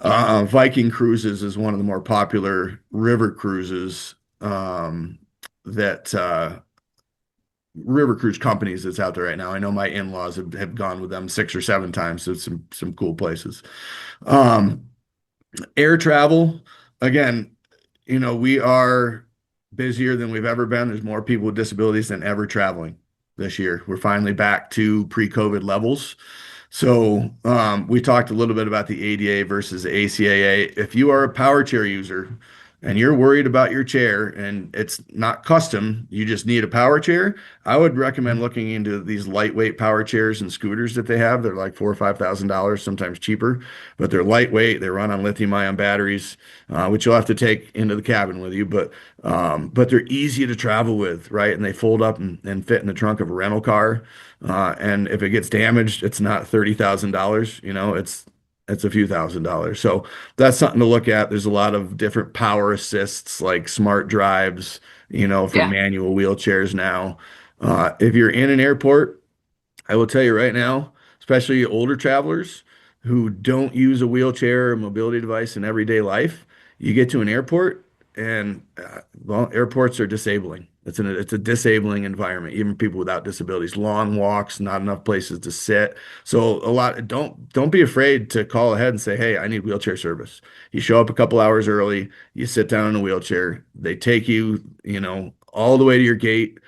Yeah. Viking Cruises is one of the more popular river cruises that river cruise companies that's out there right now. I know my in-laws have gone with them 6 or 7 times. So it's some cool places. Um, Air travel, again, we are busier than we've ever been. There's more people with disabilities than ever traveling this year. We're finally back to pre-COVID levels. So we talked a little bit about the ADA versus the ACAA. If you are a power chair user and you're worried about your chair and it's not custom, you just need a power chair, I would recommend looking into these lightweight power chairs and scooters that they have. They're like $4,000 or $5,000, sometimes cheaper, but they're lightweight. They run on lithium-ion batteries, which you'll have to take into the cabin with you. But they're easy to travel with, right? And they fold up and fit in the trunk of a rental car. And if it gets damaged, it's not $30,000, it's a few $1,000s. So that's something to look at. There's a lot of different power assists like smart drives, for Yeah. manual wheelchairs now. If you're in an airport, I will tell you right now, especially older travelers who don't use a wheelchair or mobility device in everyday life, you get to an airport and well, airports are disabling. It's a disabling environment, even people without disabilities. Long walks, not enough places to sit. So a lot don't be afraid to call ahead and say, "Hey, I need wheelchair service." You show up a couple hours early, you sit down in a wheelchair, they take you, all the way to your gate.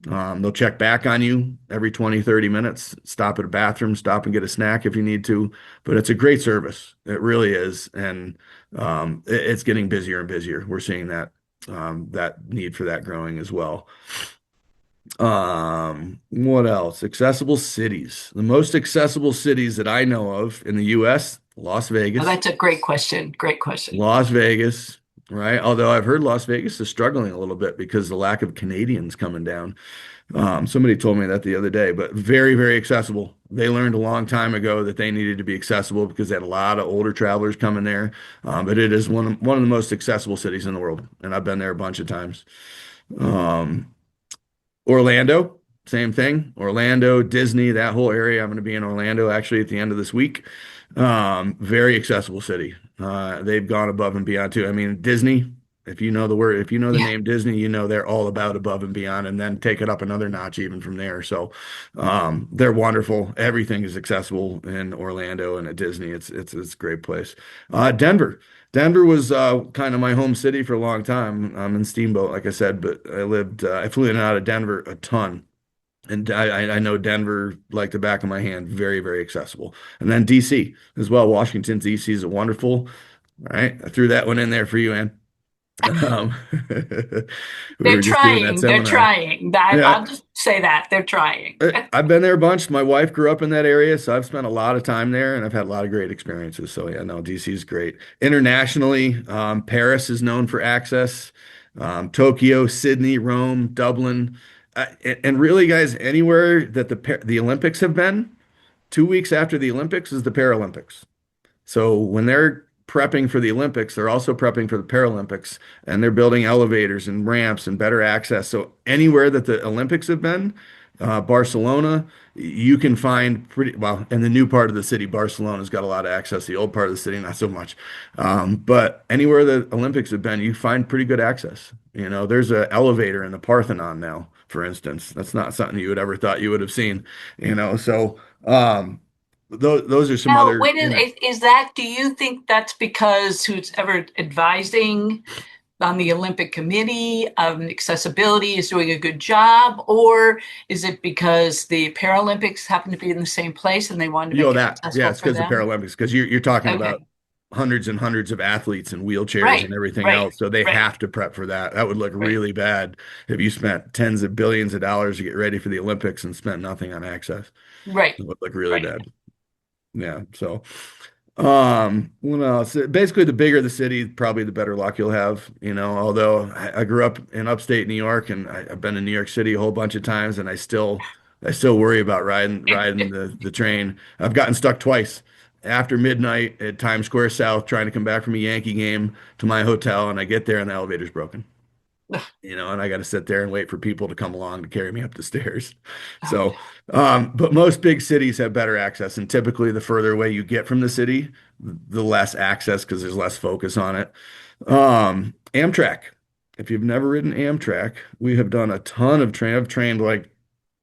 They'll check back on you every 20, 30 minutes, stop at a bathroom, stop and get a snack if you need to. But it's a great service. It really is. And it's getting busier and busier. We're seeing that need for that growing as well. What else? Accessible cities. The most accessible cities that I know of in the US, Las Oh, Vegas. that's a great question. Great question. Las Vegas, right? Although I've heard Las Vegas is struggling a little bit because the lack of Canadians coming down. Somebody told me that the other day, but very, very accessible. They learned a long time ago that they needed to be accessible because they had a lot of older travelers coming there. But it is one of the most accessible cities in the world, and I've been there a bunch of times. Um, Orlando, same thing. Orlando, Disney, that whole area. I'm going to be in Orlando actually at the end of this week. Very accessible city. They've gone above and beyond too. I mean, Disney, if you know the Yeah. name Disney, they're all about above and beyond and then take it up another notch even from there. So, they're wonderful. Everything is accessible in Orlando and at Disney. It's a great place. Denver. Denver was kind of my home city for a long time. I'm in Steamboat, like I said, but I flew in and out of Denver a ton. And I know Denver like the back of my hand, very, very accessible. And then DC as well. Washington, DC is wonderful. All right. I threw that one in there for you, Ann. Um, we They're were just doing that trying. They're seminar. trying. Yeah, I'll just say that. They're trying. I've been there a bunch. My wife grew up in that area, so I've spent a lot of time there and I've had a lot of great experiences. So yeah, no, DC is great. Internationally, Paris is known for access. Tokyo, Sydney, Rome, Dublin, and really, guys, anywhere that the Olympics have been, 2 weeks after the Olympics is the Paralympics. So when they're prepping for the Olympics, they're also prepping for the Paralympics, and they're building elevators and ramps and better access. So anywhere that the Olympics have been, Barcelona, you can find pretty well. In the new part of the city, Barcelona's got a lot of access. The old part of the city, not so much. But anywhere the Olympics have been, you find pretty good access. There's an elevator in the Parthenon now, for instance. That's not something you would ever thought you would have seen. So. Those are some Now, other, wait, is that, do you think that's because who's ever advising on the Olympic Committee accessibility is doing a good job, or is it because the Paralympics happen to be in the same place and they wanted to make it yeah, accessible it's for because of the them? Paralympics, because you're talking about Okay. hundreds and hundreds of athletes and wheelchairs Right. and everything Right. else. So they Right. have to prep for that. That would look Right. really bad if you spent tens of billions of dollars to get ready for the Olympics and spent nothing on access. Right. It would look really Right. bad. Yeah. So. What else? Basically, the bigger the city, probably the better luck you'll have. Although I grew up in upstate New York and I've been in New York City a whole bunch of times, and I still worry about riding the train. I've gotten stuck twice after midnight at Times Square South trying to come back from a Yankee game to my hotel, and I get there and the elevator's broken. And I got to sit there and wait for people to come along to carry me up the stairs. So, but most big cities have better access, and typically the further away you get from the city, the less access because there's less focus on it. Amtrak. If you've never ridden Amtrak, we have done a ton of train. I've trained like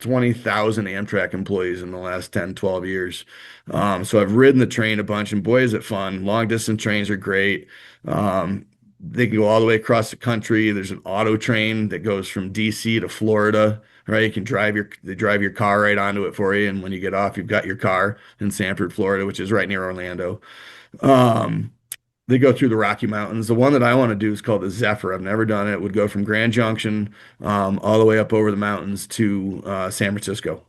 20,000 Amtrak employees in the last 10, 12 years. So I've ridden the train a bunch, and boy, is it fun. Long distance trains are great. Um, they can go all the way across the country. There's an auto train that goes from DC to Florida, right? You can they drive your car right onto it for you. And when you get off, you've got your car in Sanford, Florida, which is right near Orlando. Um, they go through the Rocky Mountains. The one that I want to do is called the Zephyr. I've never done it. It would go from Grand Junction, all the way up over the mountains to San Francisco.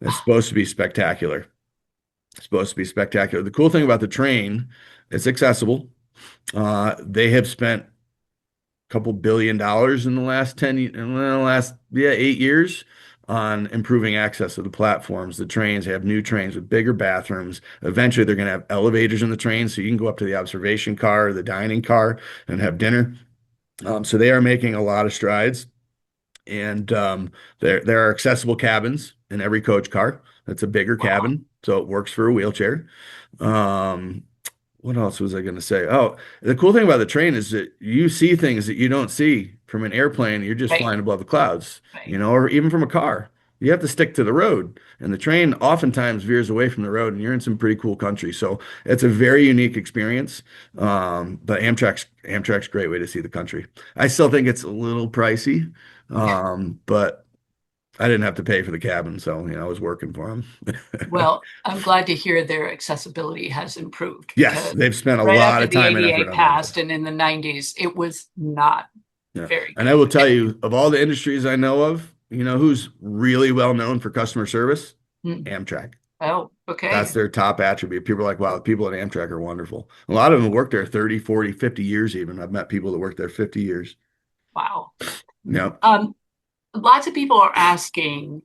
It's supposed to be spectacular. It's supposed to be spectacular. The cool thing about the train, it's accessible. They have spent couple $1 billion in the last 10, in the last, yeah, 8 years on improving access to the platforms, the trains. They have new trains with bigger bathrooms. Eventually, they're going to have elevators in the trains so you can go up to the observation car or the dining car and have dinner. So they are making a lot of strides. And there are accessible cabins in every coach car. That's a bigger Wow. cabin, so it works for a wheelchair. Um, what else was I going to say? Oh, the cool thing about the train is that you see things that you don't see from an airplane. You're just Right, flying above the clouds, right. or even from a car. You have to stick to the road, and the train oftentimes veers away from the road, and you're in some pretty cool country. So it's a very unique experience. But Amtrak's a great way to see the country. I still think it's a little pricey, but I didn't have to pay for the cabin, so I was working for them. Well, I'm glad to hear their accessibility has improved Yes, because they've spent a right lot after of the time and ADA effort on that. passed and in the 90s, it was not Yeah. very And I will good. tell you, of all the industries I know of, who's really well known for customer service? Hmm. Amtrak. Oh, That's okay. their top attribute. People are like, wow, the people at Amtrak are wonderful. A lot of them work there 30, 40, 50 years even. I've met people that work there 50 years. Wow. Yeah. Um, Lots of people are asking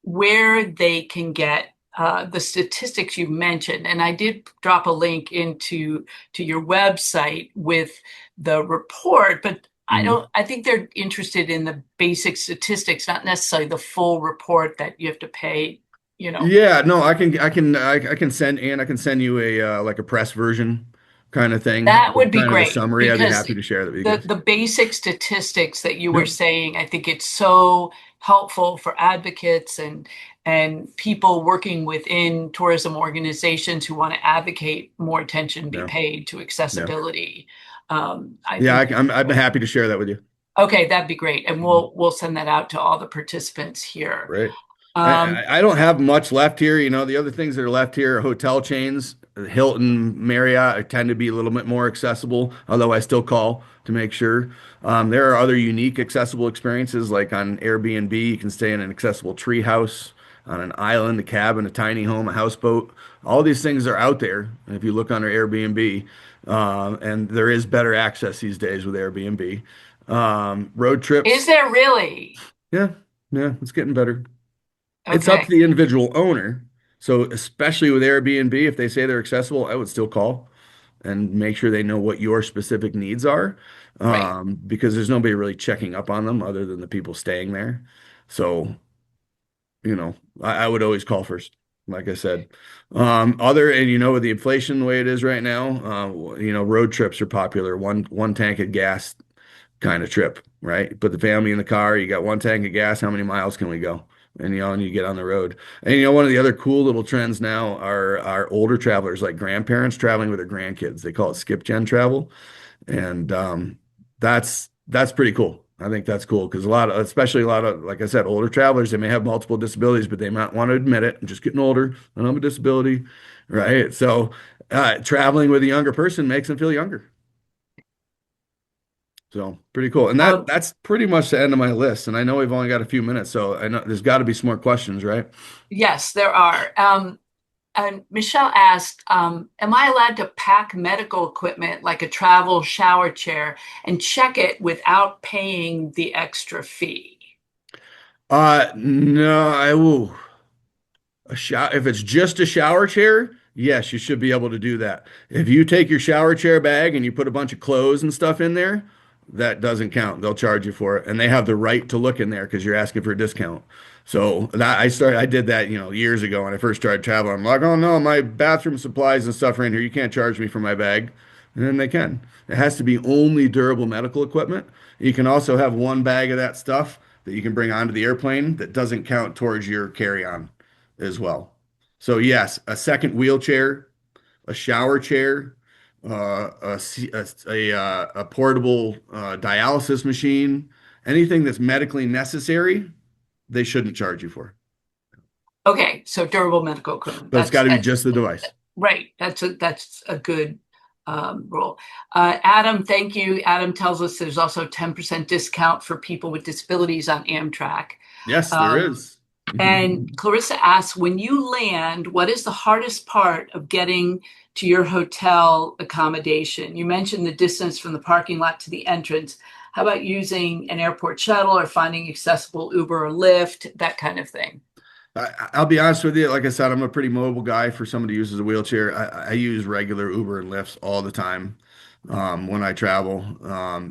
where they can get the statistics you mentioned. And I did drop a link into to your website with the report, but Mhm. I think they're interested in the basic statistics, not necessarily the full report that you have to pay, you know. Yeah, no, I can send you a like a press version kind of thing, That would be kind of a great summary. I'd be because happy to share that with you the guys. the basic statistics that you were Yep. saying, I think it's so helpful for advocates and people working within tourism organizations who want to advocate more attention be Yeah. paid to Yeah. accessibility. I Yeah, think I'd be happy to share that with you. okay, that'd be great, and Mhm. we'll send that out to all the participants here. Right. I, Um, I I don't have much left here. The other things that are left here are hotel chains. Hilton, Marriott tend to be a little bit more accessible, although I still call to make sure. There are other unique accessible experiences, like on Airbnb, you can stay in an accessible tree house, on an island, a cabin, a tiny home, a houseboat. All these things are out there. And if you look under Airbnb, and there is better access these days with Airbnb. Road is trips, there really? yeah, yeah, it's getting better. It's up Okay, to the individual owner. So especially with Airbnb, if they say they're accessible, I would still call and make sure they know what your specific needs are, right. because there's nobody really checking up on them other than the people staying there. So, I would always call first, like I said. And with the inflation the way it is right now, road trips are popular. One tank of gas kind of trip, right? Put the family in the car, you got one tank of gas, how many miles can we go? And you get on the road. And one of the other cool little trends now are older travelers, like grandparents traveling with their grandkids. They call it skip gen travel. And that's pretty cool. I think that's cool because especially a lot of, like I said, older travelers, they may have multiple disabilities, but they might want to admit it. I'm just getting older. I don't have a disability, right? So traveling with a younger person makes them feel younger. So pretty cool. And Um, that's pretty much the end of my list. And I know we've only got a few minutes, so I know there's got to be some more questions, right? yes, there are. And Michelle asked, am I allowed to pack medical equipment like a travel shower chair and check it without paying the extra fee? No, I will. If it's just a shower chair, yes, you should be able to do that. If you take your shower chair bag and you put a bunch of clothes and stuff in there, that doesn't count. They'll charge you for it, and they have the right to look in there because you're asking for a discount. So I did that, years ago when I first started traveling. I'm like, oh no, my bathroom supplies and stuff are in here. You can't charge me for my bag. And then they can. It has to be only durable medical equipment. You can also have one bag of that stuff that you can bring onto the airplane that doesn't count towards your carry-on as well. So yes, a second wheelchair, a shower chair, a portable dialysis machine, anything that's medically necessary, they shouldn't charge you for. Okay, so durable medical equipment. But it's got to be just the device. Right. That's a good rule. Adam, thank you. Adam tells us there's also 10% discount for people with disabilities on Amtrak. Yes, there Um, is. and Clarissa asks, when you land, what is the hardest part of getting to your hotel accommodation? You mentioned the distance from the parking lot to the entrance. How about using an airport shuttle or finding accessible Uber or Lyft, that kind of thing? I'll be honest with you. Like I said, I'm a pretty mobile guy for somebody who uses a wheelchair. I use regular Uber and Lyfts all the time when I travel.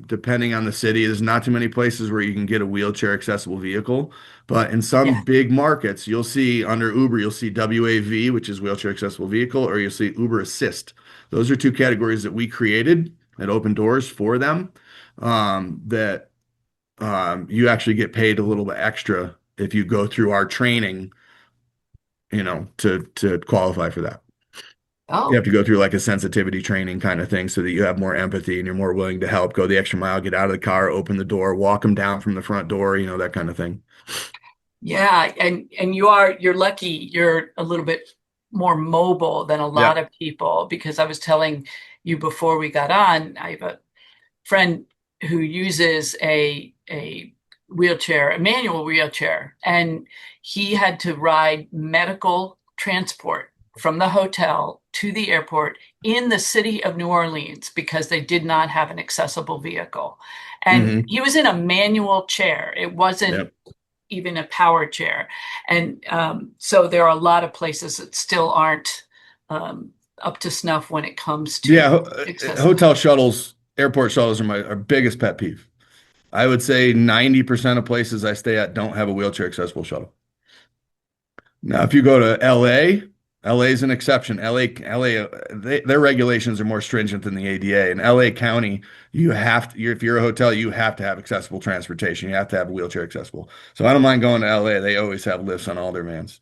Depending on the city, there's not too many places where you can get a wheelchair accessible vehicle. But in some Yeah. big markets, you'll see under Uber, you'll see WAV, which is wheelchair accessible vehicle, or you'll see Uber Assist. Those are two categories that we created that open doors for them. That You actually get paid a little bit extra if you go through our training, to qualify for that. You have Oh, to go through like a sensitivity training kind of thing so that you have more empathy and you're more willing to help, go the extra mile, get out of the car, open the door, walk them down from the front door, that kind of thing. yeah, and you're lucky you're a little bit more mobile than a Yeah. lot of people because I was telling you before we got on, I have a friend who uses a wheelchair, a manual wheelchair, and he had to ride medical transport from the hotel to the airport in the city of New Orleans because they did not have an accessible vehicle. And Hmm. he was in a manual chair. It wasn't Yep. even a power chair. And so there are a lot of places that still aren't up to snuff when it comes Yeah. to Hotel accessibility. shuttles, airport shuttles are our biggest pet peeve. I would say 90% of places I stay at don't have a wheelchair accessible shuttle. Now, if you go to LA, LA is an exception. Their regulations are more stringent than the ADA. In LA County, if you're a hotel, you have to have accessible transportation. You have to have a wheelchair accessible. So I don't mind going to LA. They always have lifts on all their vans.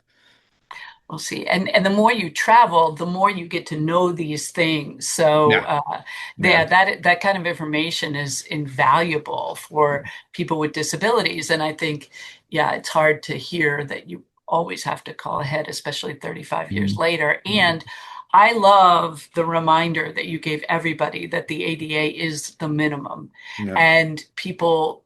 We'll see. And the more you travel, the more you get to know these things. So Yeah. Yeah. that kind of information is invaluable for people with disabilities. And I think, yeah, it's hard to hear that you always have to call ahead, especially 35 years Mhm. later. And I love the reminder that you gave everybody that the ADA is the minimum, Yeah. and people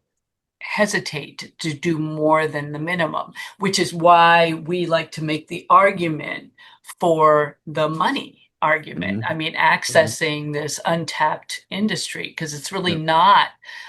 hesitate to do more than the minimum, which is why we like to make the argument for the money argument. Hmm. I mean, Hmm. accessing this untapped industry, because it's really Yeah. not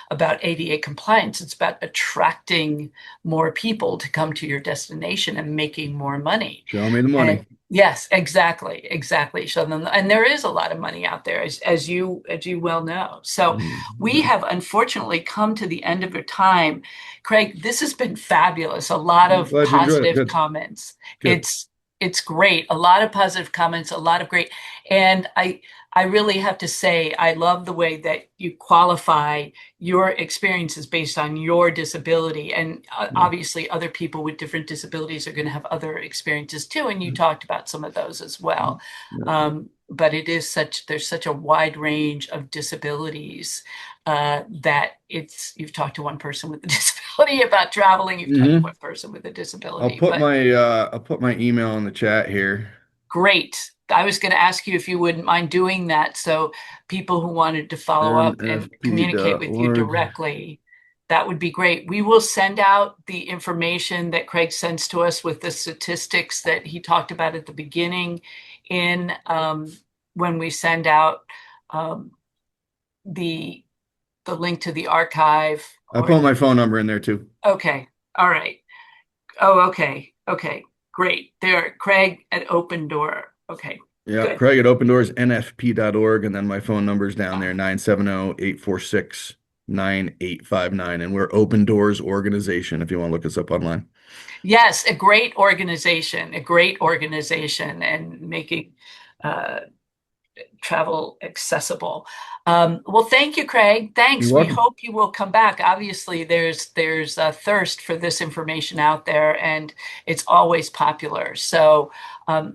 about ADA compliance. It's about attracting more people to come to your destination and making more money. Show me the And money. yes, exactly, exactly. So then, and there is a lot of money out there, as you well know. So Mhm. we Yeah. have unfortunately come to the end of our time. Craig, this has been fabulous. A lot I'm of glad you enjoyed it. positive Good. comments. Good. It's great. A lot of positive comments, a lot of great. And I really have to say I love the way that you qualify your experiences based on your disability. And Yeah. obviously other people with different disabilities are going to have other experiences too. And you talked about some of those as well. Yeah. But there's such a wide range of disabilities that you've talked to one person with a disability about traveling, you've talked to Hmm. one person with a disability, but I'll put my email in the chat here. great. I was going to ask you if you wouldn't mind doing that so people who wanted to follow up and communicate with you nfp.org. directly. That would be great. We will send out the information that Craig sends to us with the statistics that he talked about at the beginning in when we send out um, the the link to the archive. I Or put my phone number in there too. okay, all right. Oh, okay, okay, great. There, Craig at Open Door. Okay, Yeah, good. Craig at opendoorsnfp.org, and then my phone number's down there, 970-846-9859. And we're Open Doors Organization if you want to look us up online. Yes, a great organization, and making uh, travel accessible. Well, thank you, Craig. You're Thanks. We welcome. hope you will come back. Obviously, there's a thirst for this information out there, and it's always popular. So,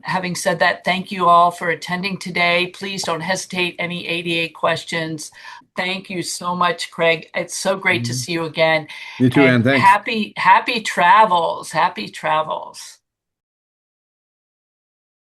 having said that, thank you all for attending today. Please don't hesitate any ADA questions. Thank you so much, Craig. It's so great to Mhm. see you again, You too, and Ann. Thanks. happy travels. Happy travels.